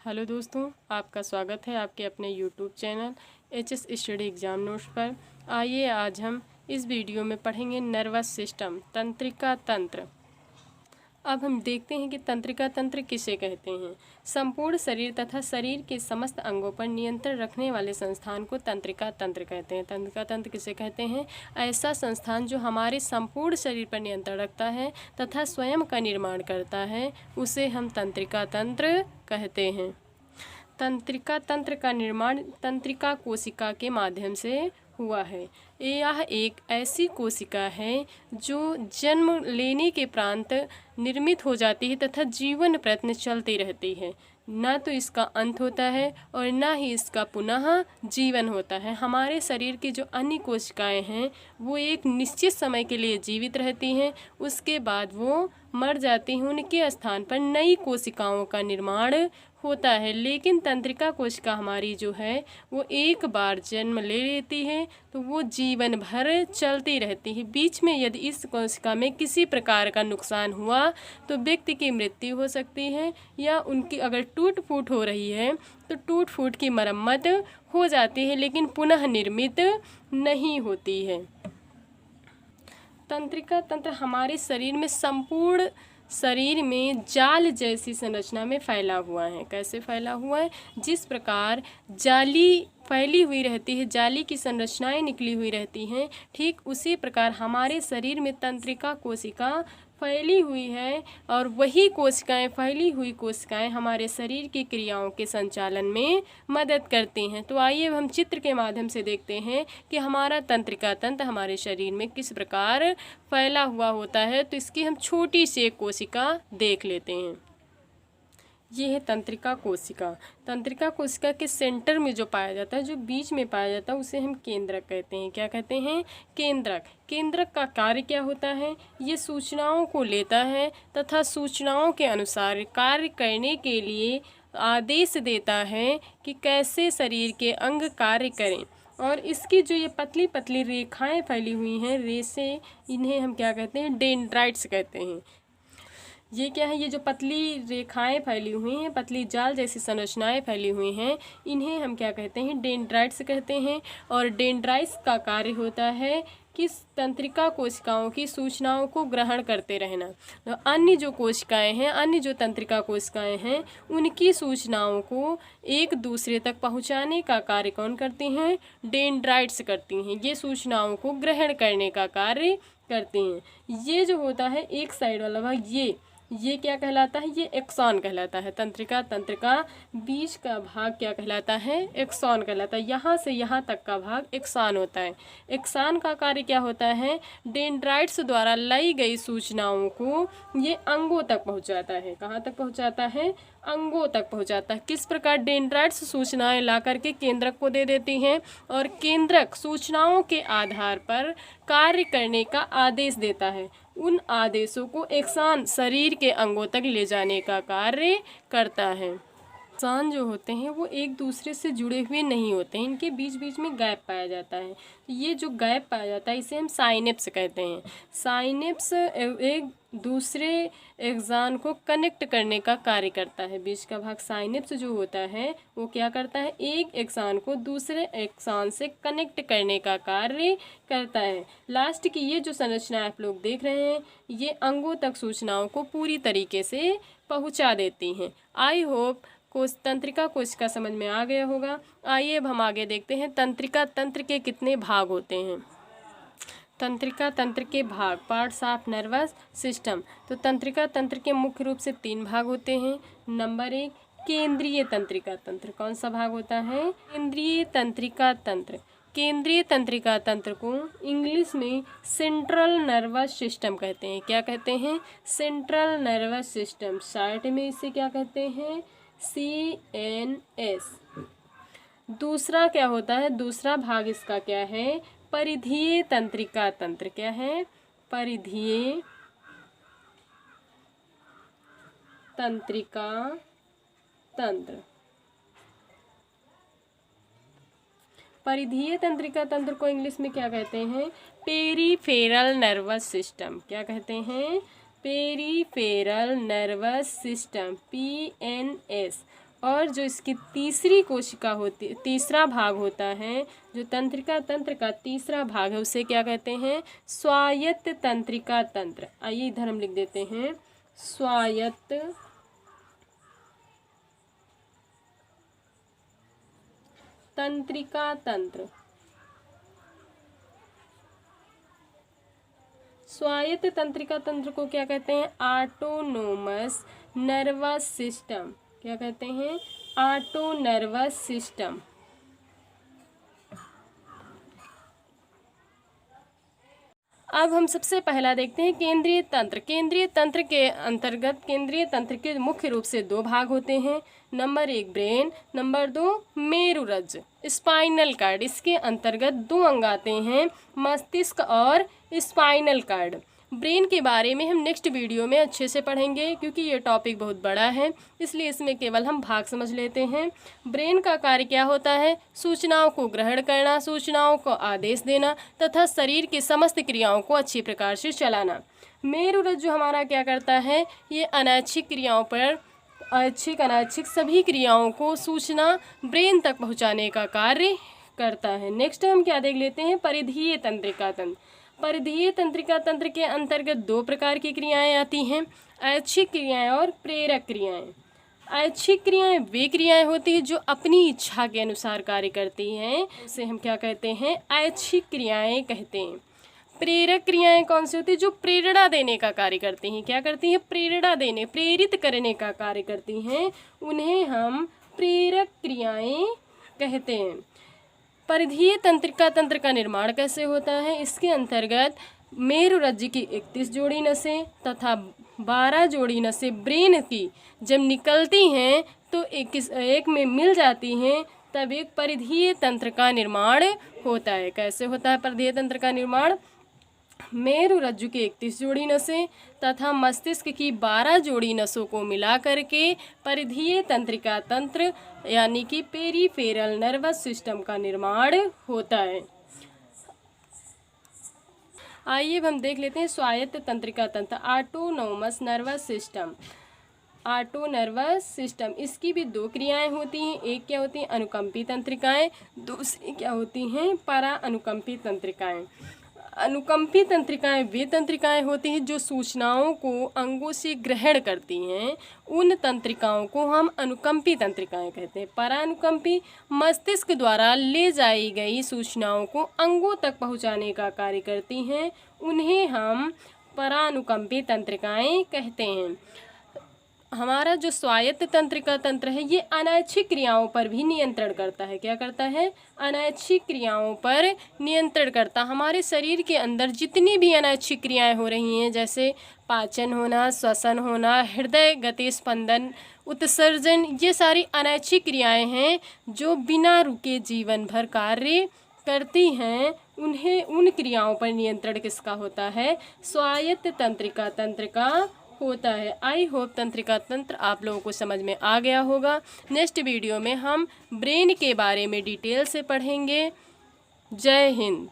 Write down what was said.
Hello दोस्तों, आपका स्वागत है आपके अपने YouTube channel HS study exam notes पर। आइए आज हम इस वीडियो में पढ़ेंगे नर्वस सिस्टम, तंत्रिका तंत्र। अब हम देखते हैं कि तंत्रिका तंत्र किसे कहते हैं। संपूर्ण शरीर तथा शरीर के समस्त अंगों पर नियंत्रण रखने वाले संस्थान को तंत्रिका तंत्र कहते हैं। तंत्रिका तंत्र किसे कहते हैं? ऐसा संस्थान जो हमारे संपूर्ण शरीर पर नियंत्रण रखता है तथा स्वयं का निर्माण करता है, उसे हम तंत्रिका तंत्र कहते हैं। तंत्रिका तंत्र का निर्माण तंत्रिका कोशिका के माध्यम से हुआ है। यह एक ऐसी कोशिका है जो जन्म लेने के उपरांत निर्मित हो जाती है तथा जीवन प्रयत्न चलती रहती है। न तो इसका अंत होता है और न ही इसका पुनः जीवन होता है। हमारे शरीर की जो अन्य कोशिकाएं हैं वो एक निश्चित समय के लिए जीवित रहती हैं, उसके बाद वो मर जाती हैं। उनके स्थान पर नई कोशिकाओं का निर्माण होता है। लेकिन तंत्रिका कोशिका हमारी जो है वो एक बार जन्म ले लेती है तो वो जीवन भर चलती रहती है। बीच में यदि इस कोशिका में किसी प्रकार का नुकसान हुआ तो व्यक्ति की मृत्यु हो सकती है, या उनकी अगर टूट फूट हो रही है तो टूट फूट की मरम्मत हो जाती है, लेकिन पुनः निर्मित नहीं होती है। तंत्रिका तंत्र हमारे शरीर में संपूर्ण शरीर में जाल जैसी संरचना में फैला हुआ है। कैसे फैला हुआ है? जिस प्रकार जाली फैली हुई रहती है, जाली की संरचनाएं निकली हुई रहती हैं, ठीक उसी प्रकार हमारे शरीर में तंत्रिका कोशिका फैली हुई है, और वही कोशिकाएं, फैली हुई कोशिकाएं हमारे शरीर की क्रियाओं के संचालन में मदद करती हैं। तो आइए हम चित्र के माध्यम से देखते हैं कि हमारा तंत्रिका तंत्र हमारे शरीर में किस प्रकार फैला हुआ होता है। तो इसकी हम छोटी सी एक कोशिका देख लेते हैं। ये है तंत्रिका कोशिका। तंत्रिका कोशिका के सेंटर में जो पाया जाता है, जो बीच में पाया जाता है, उसे हम केंद्रक कहते हैं। क्या कहते हैं? केंद्रक। केंद्रक का कार्य क्या होता है? ये सूचनाओं को लेता है तथा सूचनाओं के अनुसार कार्य करने के लिए आदेश देता है कि कैसे शरीर के अंग कार्य करें। और इसकी जो ये पतली पतली रेखाएं फैली हुई हैं, रेसे, इन्हें हम क्या कहते हैं? डेंड्राइट्स कहते हैं। ये क्या है? ये जो पतली रेखाएं फैली हुई हैं, पतली जाल जैसी संरचनाएं फैली हुई हैं, इन्हें हम क्या कहते हैं? डेंड्राइट्स कहते हैं। और डेंड्राइट्स का कार्य होता है कि तंत्रिका कोशिकाओं की सूचनाओं को ग्रहण करते रहना। तो अन्य जो कोशिकाएं हैं, अन्य जो तंत्रिका कोशिकाएं हैं, उनकी सूचनाओं को एक दूसरे तक पहुंचाने का कार्य कौन करती हैं? डेंड्राइट्स करती हैं। ये सूचनाओं को ग्रहण करने का कार्य करती हैं। ये जो होता है एक साइड वाला भाग, ये क्या कहलाता है? ये एक्सॉन कहलाता है। तंत्रिका तंत्र का बीच का भाग क्या कहलाता है? एक्सॉन कहलाता है। यहाँ से यहाँ तक का भाग एक्सॉन होता है। एक्सॉन का कार्य क्या होता है? डेंड्राइट्स द्वारा लाई गई सूचनाओं को ये अंगों तक पहुँचाता है। कहाँ तक पहुँचाता है? अंगों तक पहुँचाता है। किस प्रकार? डेंड्राइट्स सूचनाएं ला करके केंद्रक को दे देती हैं, और केंद्रक सूचनाओं के आधार पर कार्य करने का आदेश देता है। उन आदेशों को एक्सान शरीर के अंगों तक ले जाने का कार्य करता है। एक्सान जो होते हैं वो एक दूसरे से जुड़े हुए नहीं होते हैं, इनके बीच बीच में गैप पाया जाता है। ये जो गैप पाया जाता है इसे हम साइनेप्स कहते हैं। साइनेप्स एक दूसरे एक्सान को कनेक्ट करने का कार्य करता है। बीच का भाग साइनेप्स जो होता है वो क्या करता है? एक एक्सान को दूसरे एक्सान से कनेक्ट करने का कार्य करता है। लास्ट की ये जो संरचना आप लोग देख रहे हैं, ये अंगों तक सूचनाओं को पूरी तरीके से पहुंचा देती हैं। आई होप तंत्रिका कोशिका समझ में आ गया होगा। आइए अब हम आगे देखते हैं तंत्रिका तंत्र के कितने भाग होते हैं। तंत्रिका तंत्र के भाग, पार्ट्स ऑफ नर्वस सिस्टम। तो तंत्रिका तंत्र के मुख्य रूप से 3 भाग होते हैं। नंबर 1, केंद्रीय तंत्रिका तंत्र। कौन सा भाग होता है? केंद्रीय तंत्रिका तंत्र। केंद्रीय तंत्रिका तंत्र को इंग्लिश में सेंट्रल नर्वस सिस्टम कहते हैं। क्या कहते हैं? Central nervous system. शॉर्ट में इसे क्या कहते हैं? CNS। दूसरा क्या होता है? दूसरा भाग इसका क्या है? परिधीय तंत्रिका तंत्र। क्या है? परिधीय तंत्रिका तंत्र। परिधीय तंत्रिका तंत्र को इंग्लिश में क्या कहते हैं? Peripheral nervous system. क्या कहते हैं? Peripheral nervous system, PNS। और जो इसकी तीसरी कोशिका होती, तीसरा भाग होता है, जो तंत्रिका तंत्र का तीसरा भाग है, उसे क्या कहते हैं? स्वायत्त तंत्रिका तंत्र। आइए इधर हम लिख देते हैं स्वायत्त तंत्रिका तंत्र। स्वायत्त तंत्रिका तंत्र को क्या कहते हैं? Autonomous nervous system. क्या कहते हैं? Auto nervous system. अब हम सबसे पहला देखते हैं केंद्रीय तंत्र। केंद्रीय तंत्र के अंतर्गत केंद्रीय तंत्र के मुख्य रूप से दो भाग होते हैं। नंबर 1 ब्रेन, नंबर 2 मेरुरज्ज, स्पाइनल कार्ड। इसके अंतर्गत दो अंग आते हैं, मस्तिष्क और स्पाइनल कार्ड। ब्रेन के बारे में हम नेक्स्ट वीडियो में अच्छे से पढ़ेंगे, क्योंकि ये टॉपिक बहुत बड़ा है, इसलिए इसमें केवल हम भाग समझ लेते हैं। ब्रेन का कार्य क्या होता है? सूचनाओं को ग्रहण करना, सूचनाओं को आदेश देना तथा शरीर की समस्त क्रियाओं को अच्छी प्रकार से चलाना। मेरुरज्ज जो हमारा क्या करता है? ये अनैच्छिक क्रियाओं पर ऐच्छिक अनैच्छिक सभी क्रियाओं को सूचना ब्रेन तक पहुँचाने का कार्य करता है। नेक्स्ट हम क्या देख लेते हैं? परिधीय तंत्रिका तंत्र। परिधीय तंत्रिका तंत्र के अंतर्गत दो प्रकार की क्रियाएं आती हैं, ऐच्छिक क्रियाएं और प्रेरक क्रियाएं। ऐच्छिक क्रियाएं वे क्रियाएं होती हैं जो अपनी इच्छा के अनुसार कार्य करती हैं, उसे हम क्या कहते हैं? ऐच्छिक क्रियाएं कहते हैं। प्रेरक क्रियाएं कौन सी होती है? जो प्रेरणा देने का कार्य करती हैं। क्या करती हैं? प्रेरणा देने, प्रेरित करने का कार्य करती हैं, उन्हें हम प्रेरक क्रियाएं कहते हैं। परिधीय तंत्रिका तंत्र का निर्माण कैसे होता है? इसके अंतर्गत मेरुरज्ज की 31 जोड़ी नसें तथा 12 जोड़ी नसें ब्रेन की जब निकलती हैं तो एक में मिल जाती हैं, तब एक परिधीय तंत्र का निर्माण होता है। कैसे होता है परिधीय तंत्र का निर्माण? मेरुरज्जु की 31 जोड़ी नसें तथा मस्तिष्क की 12 जोड़ी नसों को मिला करके परिधीय तंत्रिका तंत्र यानी कि पेरीफेरल नर्वस सिस्टम का निर्माण होता है। आइए अब हम देख लेते हैं स्वायत्त तंत्रिका तंत्र, autonomous nervous system. Auto nervous system, इसकी भी दो क्रियाएं होती हैं। एक क्या होती हैं? अनुकंपी तंत्रिकाएं, दूसरी क्या होती हैं? परा अनुकंपी तंत्रिकाएं। अनुकंपी तंत्रिकाएं वे तंत्रिकाएं होती हैं जो सूचनाओं को अंगों से ग्रहण करती हैं, उन तंत्रिकाओं को हम अनुकंपी तंत्रिकाएं कहते हैं। परानुकंपी मस्तिष्क द्वारा ले जाई गई सूचनाओं को अंगों तक पहुंचाने का कार्य करती हैं, उन्हें हम परानुकंपी तंत्रिकाएं कहते हैं। हमारा जो स्वायत्त तंत्रिका तंत्र है ये अनैच्छिक क्रियाओं पर भी नियंत्रण करता है। क्या करता है? अनैच्छिक क्रियाओं पर नियंत्रण करता। हमारे शरीर के अंदर जितनी भी अनैच्छिक क्रियाएं हो रही हैं, जैसे पाचन होना, श्वसन होना, हृदय गति स्पंदन, उत्सर्जन, ये सारी अनैच्छिक क्रियाएं हैं जो बिना रुके जीवन भर कार्य करती हैं, उन्हें उन क्रियाओं पर नियंत्रण किसका होता है? स्वायत्त तंत्रिका तंत्र का होता है। आई होप तंत्रिका तंत्र आप लोगों को समझ में आ गया होगा। नेक्स्ट वीडियो में हम ब्रेन के बारे में डिटेल से पढ़ेंगे। जय हिंद।